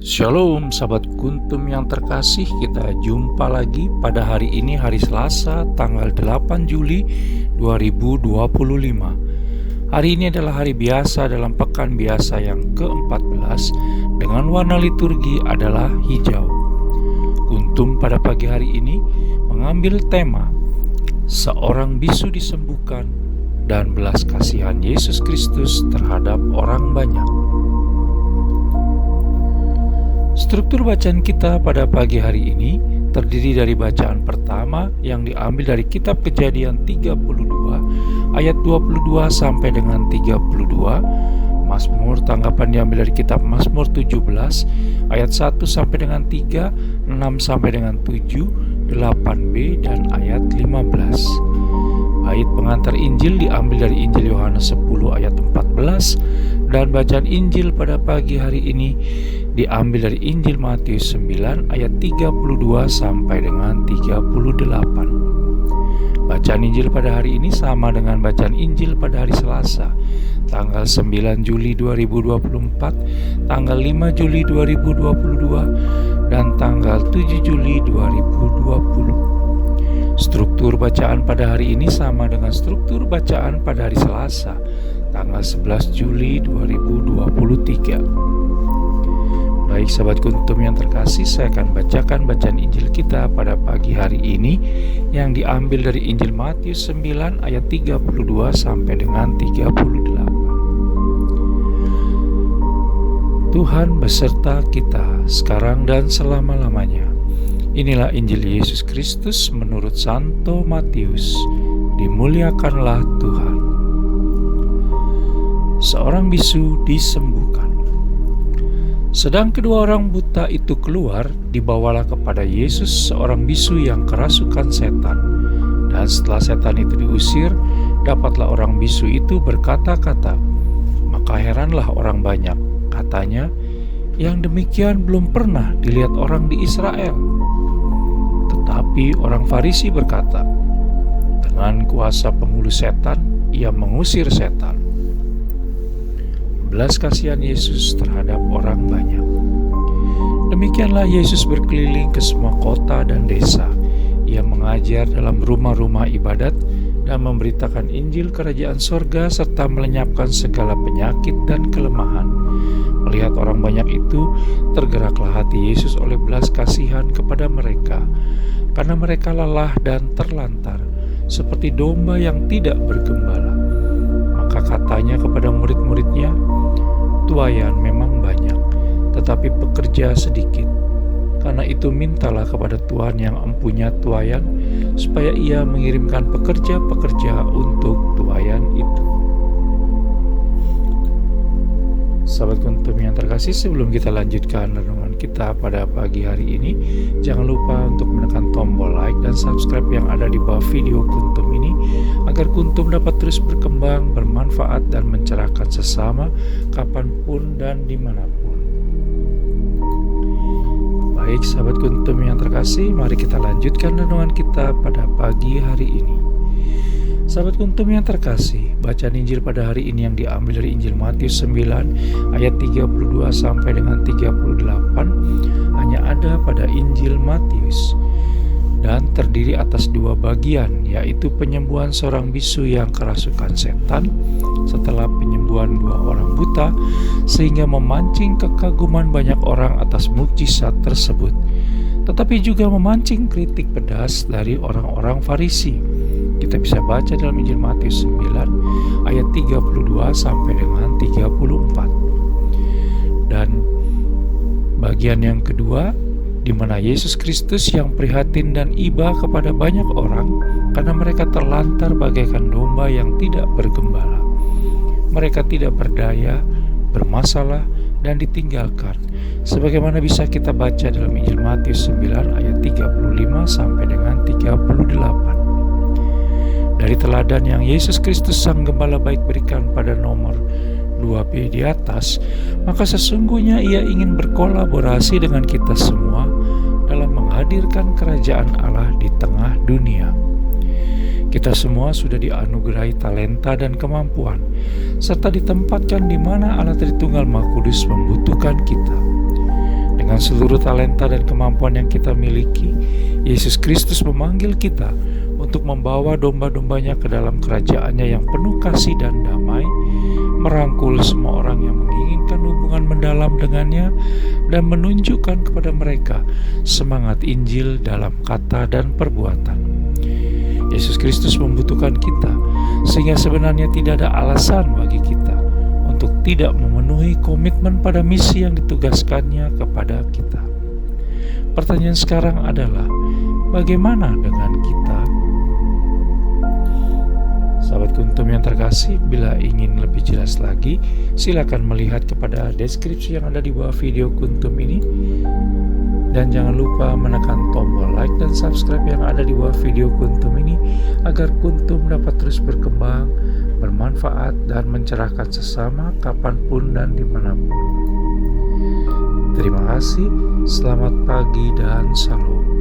Shalom sahabat Kuntum yang terkasih, kita jumpa lagi pada hari ini, hari Selasa tanggal 8 Juli 2025. Hari ini adalah hari biasa dalam pekan biasa yang ke-14 dengan warna liturgi adalah hijau. Kuntum pada pagi hari ini mengambil tema seorang bisu disembuhkan dan belas kasihan Yesus Kristus terhadap orang banyak. Struktur bacaan kita pada pagi hari ini terdiri dari bacaan pertama yang diambil dari kitab Kejadian 32 ayat 22 sampai dengan 32, Mazmur tanggapan diambil dari kitab Mazmur 17 ayat 1 sampai dengan 3, 6 sampai dengan 7, 8b dan ayat 15. Bait pengantar Injil diambil dari Injil Yohanes 10 ayat 14 dan bacaan Injil pada pagi hari ini diambil dari Injil Matius 9 ayat 32 sampai dengan 38. Bacaan Injil pada hari ini sama dengan bacaan Injil pada hari Selasa, tanggal 9 Juli 2024, tanggal 5 Juli 2022, dan tanggal 7 Juli 2020. Struktur bacaan pada hari ini sama dengan struktur bacaan pada hari Selasa, tanggal 11 Juli 2023. Baik sahabat Kuntum yang terkasih, saya akan bacakan bacaan Injil kita pada pagi hari ini yang diambil dari Injil Matius 9 ayat 32 sampai dengan 38. Tuhan beserta kita sekarang dan selama-lamanya. Inilah Injil Yesus Kristus menurut Santo Matius. Dimuliakanlah Tuhan. Seorang bisu disembuhkan. Sedang kedua orang buta itu keluar, dibawalah kepada Yesus seorang bisu yang kerasukan setan. Dan setelah setan itu diusir, dapatlah orang bisu itu berkata-kata. Maka heranlah orang banyak, katanya, yang demikian belum pernah dilihat orang di Israel. Tetapi orang Farisi berkata, dengan kuasa penghulu setan, ia mengusir setan. Belas kasihan Yesus terhadap orang banyak. Demikianlah Yesus berkeliling ke semua kota dan desa. Ia mengajar dalam rumah-rumah ibadat dan memberitakan Injil Kerajaan Sorga serta melenyapkan segala penyakit dan kelemahan. Melihat orang banyak itu, tergeraklah hati Yesus oleh belas kasihan kepada mereka, karena mereka lelah dan terlantar, seperti domba yang tidak bergembala. Maka katanya kepada murid-muridnya, tuaian memang banyak, tetapi pekerja sedikit. Karena itu mintalah kepada Tuhan yang empunya tuaian, supaya ia mengirimkan pekerja-pekerja untuk tuaian itu. Sahabat Kuntum yang terkasih, sebelum kita lanjutkan renungan kita pada pagi hari ini, jangan lupa untuk menekan tombol like dan subscribe yang ada di bawah video Kuntum ini, agar Kuntum dapat terus berkembang, bermanfaat, dan mencerahkan sesama kapanpun dan dimanapun. Baik sahabat Kuntum yang terkasih, mari kita lanjutkan renungan kita pada pagi hari ini. Sahabat Kuntum yang terkasih, bacaan Injil pada hari ini yang diambil dari Injil Matius 9 ayat 32 sampai dengan 38 hanya ada pada Injil Matius dan terdiri atas dua bagian, yaitu penyembuhan seorang bisu yang kerasukan setan setelah penyembuhan dua orang buta, sehingga memancing kekaguman banyak orang atas mukjizat tersebut, tetapi juga memancing kritik pedas dari orang-orang Farisi. Kita bisa baca dalam Injil Matius 9 ayat 32 sampai dengan 34. Dan bagian yang kedua, di mana Yesus Kristus yang prihatin dan iba kepada banyak orang karena mereka terlantar bagaikan domba yang tidak bergembala. Mereka tidak berdaya, bermasalah, dan ditinggalkan. Sebagaimana bisa kita baca dalam Injil Matius 9 ayat 35 sampai dengan 38. Dari teladan yang Yesus Kristus Sang Gembala Baik berikan pada nomor 2b di atas, maka sesungguhnya ia ingin berkolaborasi dengan kita semua dalam menghadirkan kerajaan Allah di tengah dunia. Kita semua sudah dianugerahi talenta dan kemampuan, serta ditempatkan di mana Allah Tritunggal Maha Kudus membutuhkan kita. dengan seluruh talenta dan kemampuan yang kita miliki, Yesus Kristus memanggil kita untuk membawa domba-dombanya ke dalam kerajaannya yang penuh kasih dan damai, merangkul semua orang yang menginginkan hubungan mendalam dengannya, dan menunjukkan kepada mereka semangat Injil dalam kata dan perbuatan. Yesus Kristus membutuhkan kita, sehingga sebenarnya tidak ada alasan bagi kita untuk tidak memenuhi komitmen pada misi yang ditugaskannya kepada kita. Pertanyaan sekarang adalah, bagaimana dengan kita? Sahabat Kuntum yang terkasih, bila ingin lebih jelas lagi, silakan melihat kepada deskripsi yang ada di bawah video Kuntum ini. Dan jangan lupa menekan tombol like dan subscribe yang ada di bawah video Kuntum ini, agar Kuntum dapat terus berkembang, bermanfaat, dan mencerahkan sesama kapanpun dan dimanapun. Terima kasih, selamat pagi dan salam.